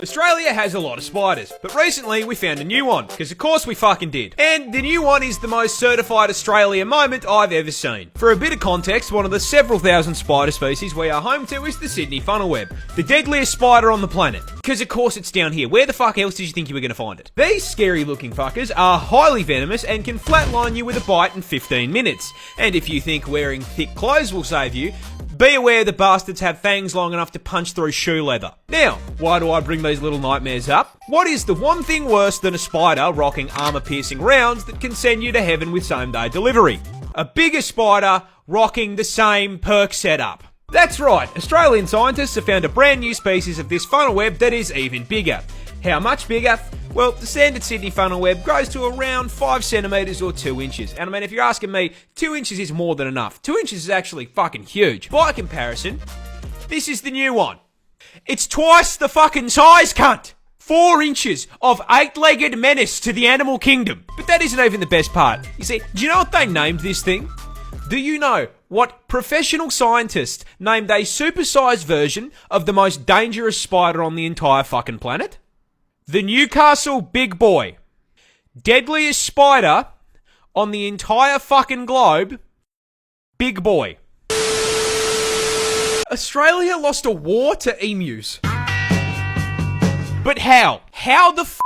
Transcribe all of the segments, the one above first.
Australia has a lot of spiders, but recently we found a new one, because of course we fucking did. And the new one is the most certified Australia moment I've ever seen. For a bit of context, one of the several thousand spider species we are home to is the Sydney funnel web, the deadliest spider on the planet. Because of course it's down here. Where the fuck else did you think you were going to find it? These scary looking fuckers are highly venomous and can flatline you with a bite in 15 minutes. And if you think wearing thick clothes will save you, be aware the bastards have fangs long enough to punch through shoe leather. Now, why do I bring these little nightmares up? What is the one thing worse than a spider rocking armor-piercing rounds that can send you to heaven with same-day delivery? A bigger spider rocking the same perk setup. That's right, Australian scientists have found a brand new species of this funnel web that is even bigger. How much bigger? Well, the standard Sydney funnel web grows to around 5 centimetres or 2 inches. And I mean, if you're asking me, 2 inches is more than enough. 2 inches is actually fucking huge. By comparison, this is the new one. It's twice the fucking size, cunt! 4 inches of 8-legged menace to the animal kingdom. But that isn't even the best part. You see, do you know what they named this thing? Do you know what professional scientists named a supersized version of the most dangerous spider on the entire fucking planet? The Newcastle Big Boy. Deadliest spider on the entire fucking globe. Big Boy. Australia lost a war to emus. But how? How the f***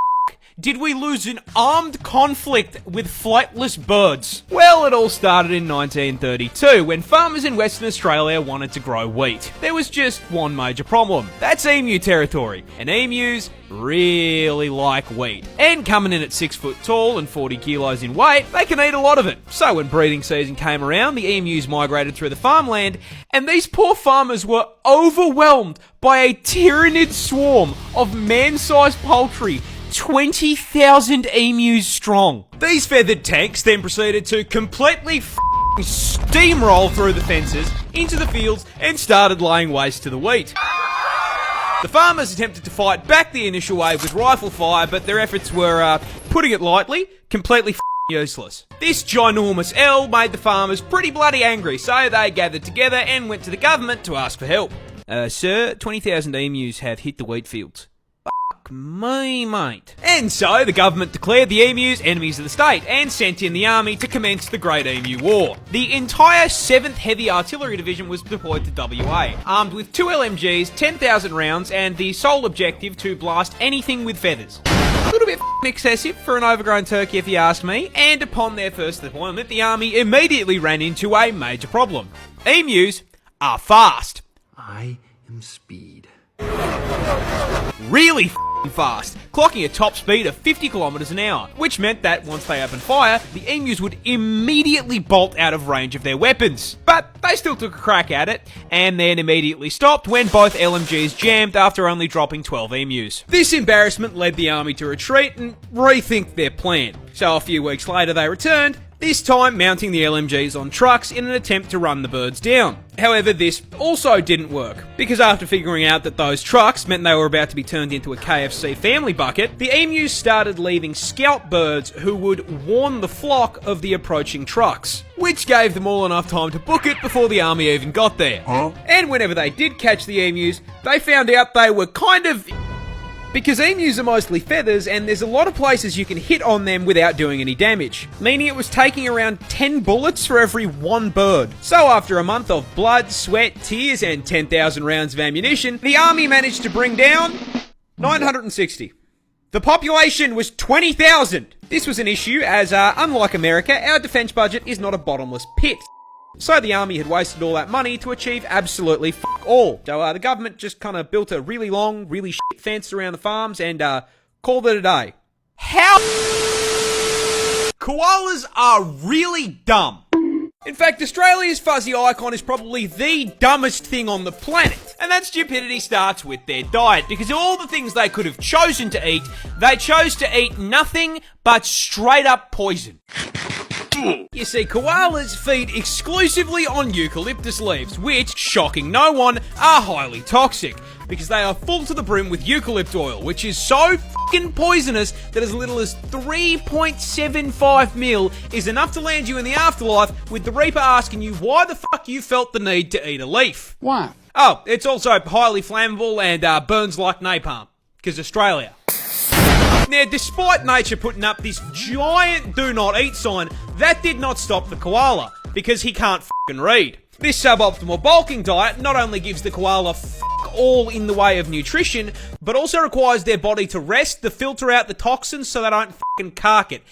did we lose an armed conflict with flightless birds? Well, it all started in 1932 when farmers in Western Australia wanted to grow wheat. There was just one major problem. That's emu territory, and emus really like wheat. And coming in at 6 foot tall and 40 kilos in weight, they can eat a lot of it. So when breeding season came around, the emus migrated through the farmland, and these poor farmers were overwhelmed by a tyrannid swarm of man-sized poultry, 20,000 emus strong. These feathered tanks then proceeded to completely steamroll through the fences, into the fields, and started laying waste to the wheat. The farmers attempted to fight back the initial wave with rifle fire, but their efforts were, putting it lightly, completely useless. This ginormous L made the farmers pretty bloody angry, so they gathered together and went to the government to ask for help. Sir, 20,000 emus have hit the wheat fields. Me, mate. And so the government declared the emus enemies of the state and sent in the army to commence the Great Emu War. The entire 7th Heavy Artillery Division was deployed to WA, armed with 2 LMGs, 10,000 rounds, and the sole objective to blast anything with feathers. A little bit excessive for an overgrown turkey if you ask me, and upon their first deployment, the army immediately ran into a major problem. Emus are fast. I am speed. Really fast, clocking a top speed of 50 kilometers an hour, which meant that once they opened fire, the emus would immediately bolt out of range of their weapons. But they still took a crack at it, and then immediately stopped when both LMGs jammed after only dropping 12 emus. This embarrassment led the army to retreat and rethink their plan. So a few weeks later they returned, this time mounting the LMGs on trucks in an attempt to run the birds down. However, this also didn't work, because after figuring out that those trucks meant they were about to be turned into a KFC family bucket, the emus started leaving scout birds who would warn the flock of the approaching trucks, which gave them all enough time to book it before the army even got there. And whenever they did catch the emus, they found out they were kind of... Because emus are mostly feathers, and there's a lot of places you can hit on them without doing any damage, meaning it was taking around 10 bullets for every 1 bird. So after a month of blood, sweat, tears, and 10,000 rounds of ammunition, the army managed to bring down 960. The population was 20,000. This was an issue as, unlike America, our defense budget is not a bottomless pit. So the army had wasted all that money to achieve absolutely fuck all. So the government just kind of built a really long, really shit fence around the farms and called it a day. How? Koalas are really dumb. In fact, Australia's fuzzy icon is probably the dumbest thing on the planet. And that stupidity starts with their diet, because of all the things they could have chosen to eat, they chose to eat nothing but straight up poison. You see, koalas feed exclusively on eucalyptus leaves, which, shocking no one, are highly toxic, because they are full to the brim with eucalypt oil, which is so f***ing poisonous that as little as 3.75 mil is enough to land you in the afterlife, with the Reaper asking you why the fuck you felt the need to eat a leaf. Why? Oh, it's also highly flammable and burns like napalm. Because Australia. Now, despite nature putting up this giant do not eat sign, that did not stop the koala, because he can't fucking read. This suboptimal bulking diet not only gives the koala all in the way of nutrition, but also requires their body to rest to filter out the toxins so they don't fucking cark it.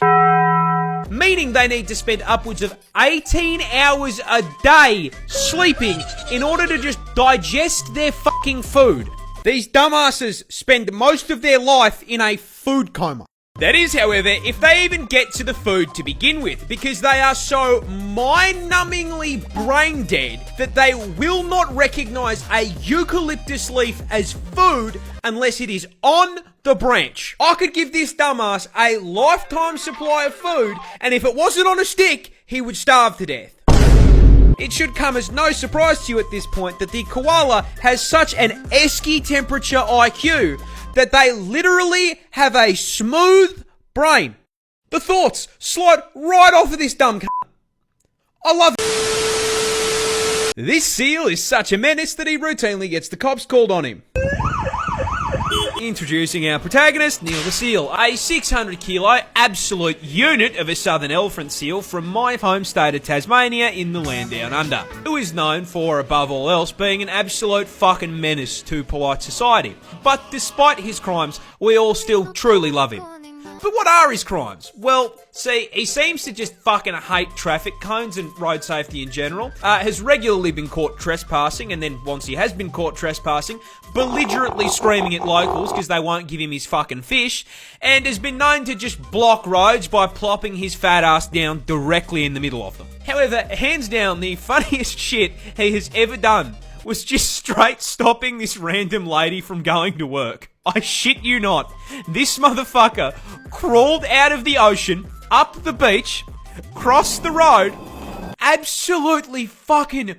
Meaning they need to spend upwards of 18 hours a day sleeping in order to just digest their fucking food. These dumbasses spend most of their life in a food coma. That is, however, if they even get to the food to begin with, because they are so mind-numbingly brain dead that they will not recognize a eucalyptus leaf as food unless it is on the branch. I could give this dumbass a lifetime supply of food, and if it wasn't on a stick, he would starve to death. It should come as no surprise to you at this point that the koala has such an esky temperature IQ that they literally have a smooth brain. The thoughts slide right off of this dumb c***. I love it. This seal is such a menace that he routinely gets the cops called on him. Introducing our protagonist, Neil the Seal, a 600 kilo absolute unit of a southern elephant seal from my home state of Tasmania in the land down under, who is known for, above all else, being an absolute fucking menace to polite society. But despite his crimes, we all still truly love him. But what are his crimes? Well, see, he seems to just fucking hate traffic cones and road safety in general, has regularly been caught trespassing, and then once he has been caught trespassing, belligerently screaming at locals because they won't give him his fucking fish, and has been known to just block roads by plopping his fat ass down directly in the middle of them. However, hands down, the funniest shit he has ever done was just straight stopping this random lady from going to work. I shit you not. This motherfucker crawled out of the ocean, up the beach, crossed the road, absolutely fucking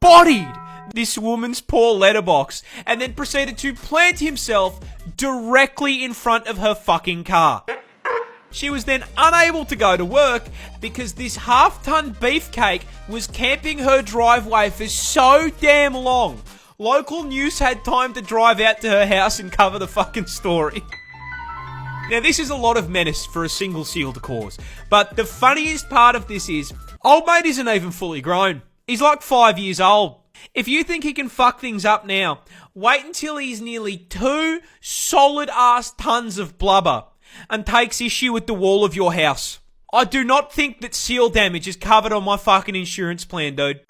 bodied this woman's poor letterbox, and then proceeded to plant himself directly in front of her fucking car. She was then unable to go to work because this half-ton beefcake was camping her driveway for so damn long. Local news had time to drive out to her house and cover the fucking story. Now, this is a lot of menace for a single seal to cause, but the funniest part of this is, old mate isn't even fully grown. He's like 5 years old. If you think he can fuck things up now, wait until he's nearly 2 solid-ass tons of blubber and takes issue with the wall of your house. I do not think that seal damage is covered on my fucking insurance plan, dude.